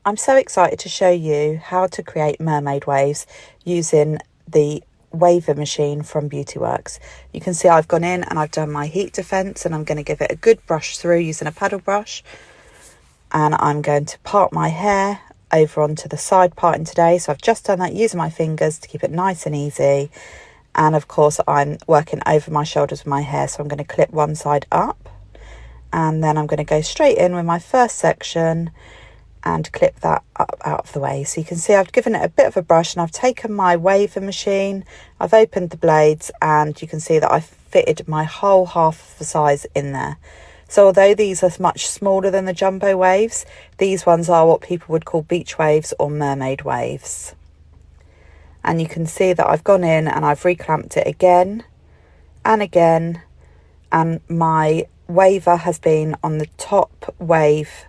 I'm so excited to show you how to create mermaid waves using the WAVER machine from Beautyworks. You can see I've gone in and I've done my heat defense, and I'm going to give it a good brush through using a paddle brush, and I'm going to part my hair over onto the side parting today. So I've just done that using my fingers to keep it nice and easy, and of course I'm working over my shoulders with my hair, so I'm going to clip one side up, and then I'm going to go straight in with my first section and clip that up out of the way. So you can see I've given it a bit of a brush, and I've taken my WAVER machine, I've opened the blades, and you can see that I've fitted my whole half of the size in there. So although these are much smaller than the jumbo waves, these ones are what people would call beach waves or mermaid waves. And you can see that I've gone in and I've reclamped it again and again, and my WAVER has been on the top wave,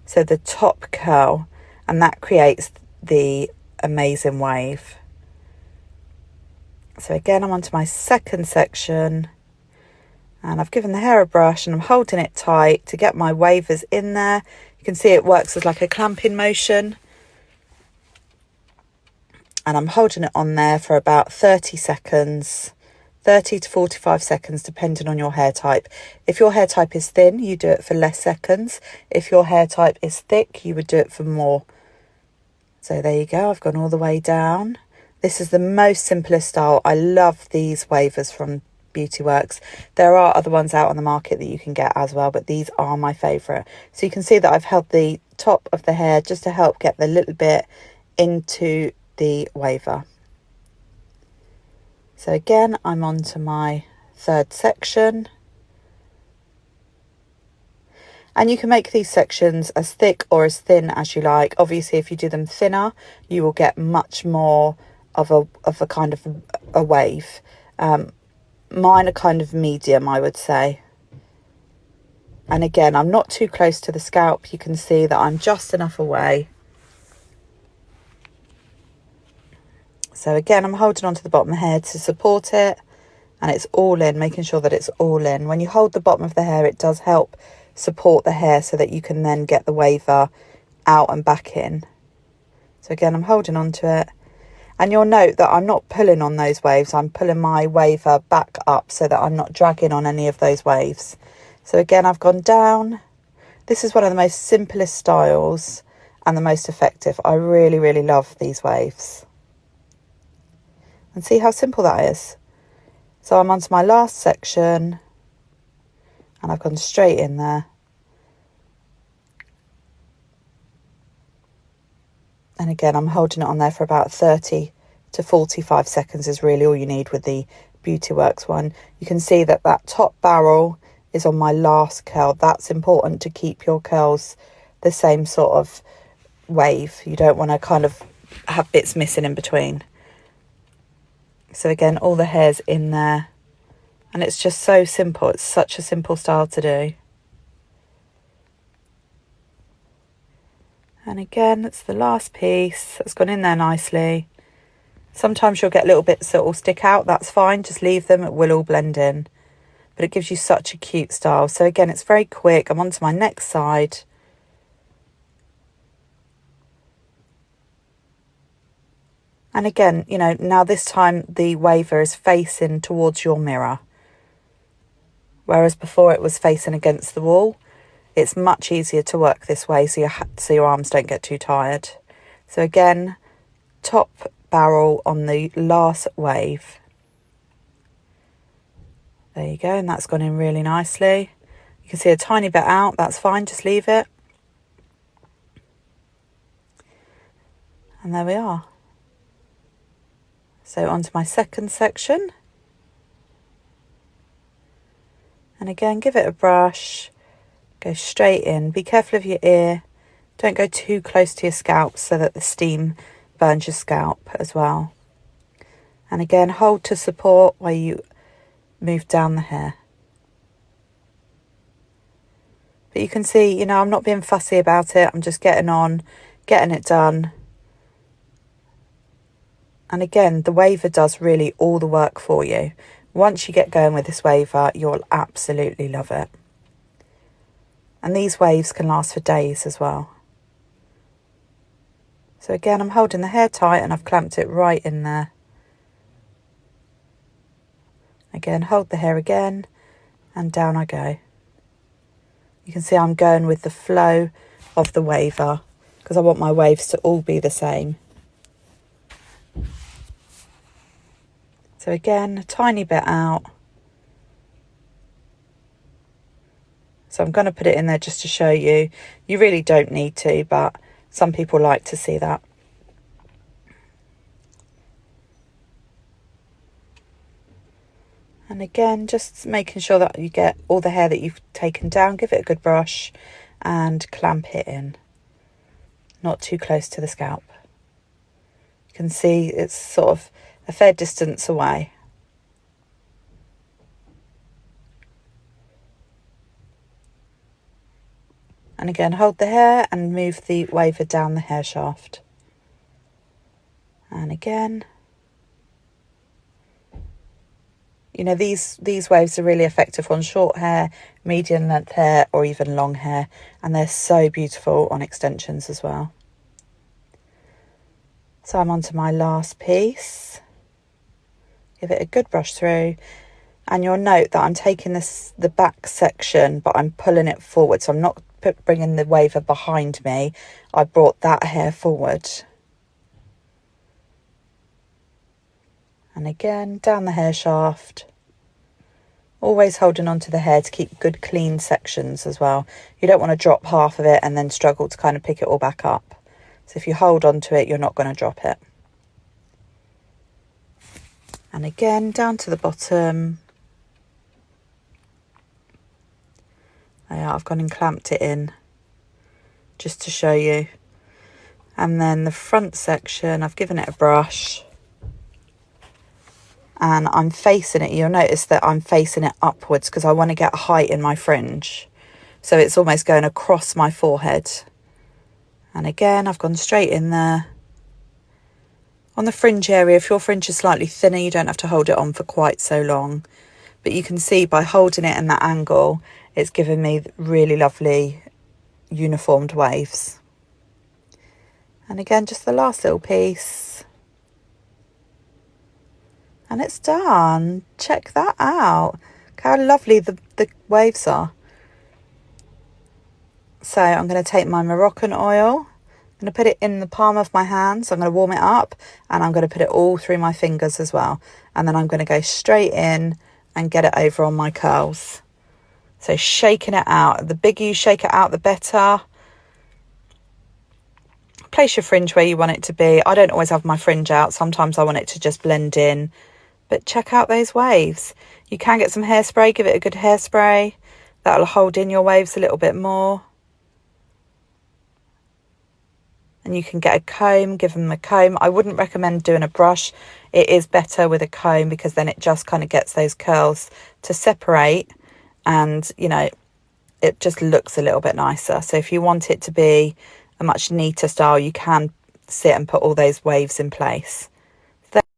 so the top curl, and that creates the amazing wave. So again, I'm onto my second section, and I've given the hair a brush and I'm holding it tight to get my wavers in there. You can see it works as like a clamping motion, and I'm holding it on there for about 30 seconds. 30 to 45 seconds depending on your hair type. If your hair type is thin, you do it for less seconds. If your hair type is thick, you would do it for more. So there you go, I've gone all the way down. This is the most simplest style. I love these wavers from Beautyworks. There are other ones out on the market that you can get as well, but these are my favourite. So you can see that I've held the top of the hair just to help get the little bit into the WAVER. So again, I'm on to my third section. And you can make these sections as thick or as thin as you like. Obviously, if you do them thinner, you will get much more of a kind of a wave. Mine are kind of medium, I would say. And again, I'm not too close to the scalp. You can see that I'm just enough away. So again, I'm holding onto the bottom of the hair to support it, and it's all in, making sure that it's all in. When you hold the bottom of the hair, it does help support the hair so that you can then get the WAVER out and back in. So again, I'm holding onto it, and you'll note that I'm not pulling on those waves. I'm pulling my WAVER back up so that I'm not dragging on any of those waves. So again, I've gone down. This is one of the most simplest styles and the most effective. I really, really love these waves. And see how simple that is. So I'm onto my last section, and I've gone straight in there. And again, I'm holding it on there for about 30 to 45 seconds is really all you need with the Beautyworks one. You can see that that top barrel is on my last curl. That's important to keep your curls the same sort of wave. You don't want to kind of have bits missing in between. So again, all the hair's in there, and it's just so simple. It's such a simple style to do. And again, it's the last piece that's gone in there nicely. Sometimes you'll get little bits that will stick out. That's fine, just leave them, it will all blend in. But it gives you such a cute style. So again, it's very quick. I'm on to my next side. And again, you know, now this time the WAVER is facing towards your mirror, whereas before it was facing against the wall. It's much easier to work this way so your arms don't get too tired. So again, top barrel on the last wave. There you go, and that's gone in really nicely. You can see a tiny bit out, that's fine, just leave it. And there we are. So onto my second section. And again, give it a brush, go straight in. Be careful of your ear. Don't go too close to your scalp so that the steam burns your scalp as well. And again, hold to support while you move down the hair. But you can see, you know, I'm not being fussy about it. I'm just getting on, getting it done. And again, the WAVER does really all the work for you. Once you get going with this WAVER, you'll absolutely love it. And these waves can last for days as well. So again, I'm holding the hair tight and I've clamped it right in there. Again, hold the hair again and down I go. You can see I'm going with the flow of the waver because I want my waves to all be the same. So again, a tiny bit out. So I'm going to put it in there just to show you. You really don't need to, but some people like to see that. And again, just making sure that you get all the hair that you've taken down. Give it a good brush and clamp it in. Not too close to the scalp. You can see it's sort of a fair distance away. And again, hold the hair and move the waver down the hair shaft. And again, you know, these waves are really effective on short hair, medium length hair, or even long hair. And they're so beautiful on extensions as well. So I'm on to my last piece. Give it a good brush through. And you'll note that I'm taking the back section, but I'm pulling it forward. So I'm not bringing the waver behind me. I brought that hair forward. And again, down the hair shaft. Always holding onto the hair to keep good clean sections as well. You don't want to drop half of it and then struggle to kind of pick it all back up. So if you hold onto it, you're not going to drop it. And again, down to the bottom. There, I've gone and clamped it in just to show you. And then the front section, I've given it a brush. And I'm facing it. You'll notice that I'm facing it upwards because I want to get height in my fringe. So it's almost going across my forehead. And again, I've gone straight in there. On the fringe area, if your fringe is slightly thinner, you don't have to hold it on for quite so long. But you can see by holding it in that angle, it's given me really lovely uniformed waves. And again, just the last little piece. And it's done. Check that out. Look how lovely the waves are. So I'm going to take my Moroccan oil. I'm going to put it in the palm of my hands. I'm going to warm it up and I'm going to put it all through my fingers as well. And then I'm going to go straight in and get it over on my curls. So shaking it out. The bigger you shake it out, the better. Place your fringe where you want it to be. I don't always have my fringe out. Sometimes I want it to just blend in. But check out those waves. You can get some hairspray. Give it a good hairspray. That'll hold in your waves a little bit more. And you can get a comb, give them a comb. I wouldn't recommend doing a brush. It is better with a comb because then it just kind of gets those curls to separate and, you know, it just looks a little bit nicer. So if you want it to be a much neater style, you can sit and put all those waves in place.